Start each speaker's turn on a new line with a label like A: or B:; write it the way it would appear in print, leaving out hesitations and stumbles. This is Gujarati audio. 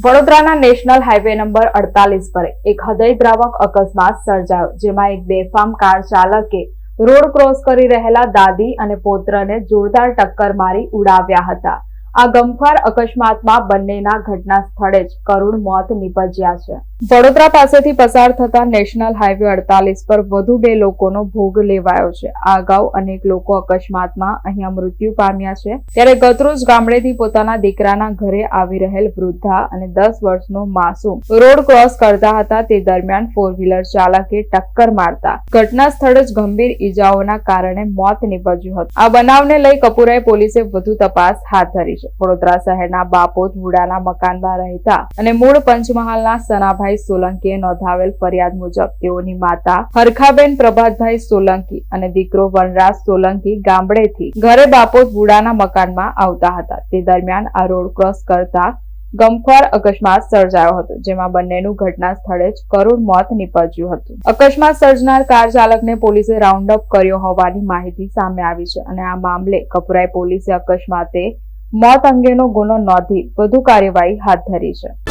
A: વડોદરાના નેશનલ હાઈવે નંબર 48 પર એક હૃદયદ્રાવક અકસ્માત સર્જાયો, જેમાં એક બેફામ કાર ચાલકે રોડ ક્રોસ કરી રહેલા દાદી અને પુત્રને જોરદાર ટક્કર મારી ઉડાવ્યા હતા। આ ગમખ્વાર અકસ્માતમાં બંનેના ઘટના સ્થળે જ કરુણ મોત નીપજ્યા છે। વડોદરા પાસેથી પસાર થતા નેશનલ હાઈવે 48 પર વધુ 2 લોકોનો ભોગ લેવાયો છે। આ અગાઉ અનેક લોકો અકસ્માતમાં અહીંયા મૃત્યુ પામ્યા છે, ત્યારે ગતરોજ ગામડેથી પોતાના દીકરાના ઘરે આવી રહેલ વૃદ્ધા અને 10 વર્ષનો માસૂમ રોડ ક્રોસ કરતા હતા। તે દરમિયાન 4 વ્હીલર ચાલકે ટક્કર મારતા ઘટના સ્થળે જ ગંભીર ઈજાઓના કારણે મોત નીપજ્યું હતું। આ બનાવને લઈ કપુરાઈ પોલીસે વધુ તપાસ હાથ ધરી છે। વડોદરા શહેરના બાપોદ વુડાના મકાનમાં રહેતા અને મૂળ પંચમહાલના સનાભાઈ સોલંકીએ નોંધાવેલ ફરિયાદ મુજબ તેઓની માતા હરખાબેન પ્રભાતભાઈ સોલંકી અને દીકરો વનરાજ સોલંકી ગામડેથી ઘરે બાપોદ વુડાના મકાનમાં આવતા હતા। તે દરમિયાન આ રોડ ક્રોસ કરતા ગમખ્વાર અકસ્માત સર્જાયો હતો, જેમાં બંનેનું ઘટના સ્થળે જ કરુણ મોત નીપજ્યું હતું। અકસ્માત સર્જનાર કાર ચાલકને પોલીસે રાઉન્ડ અપ કર્યો હોવાની માહિતી સામે આવી છે અને આ મામલે કપુરાઈ પોલીસે અકસ્માતે મોત અંગેનો ગુનો નોંધી વધુ કાર્યવાહી હાથ ધરી છે।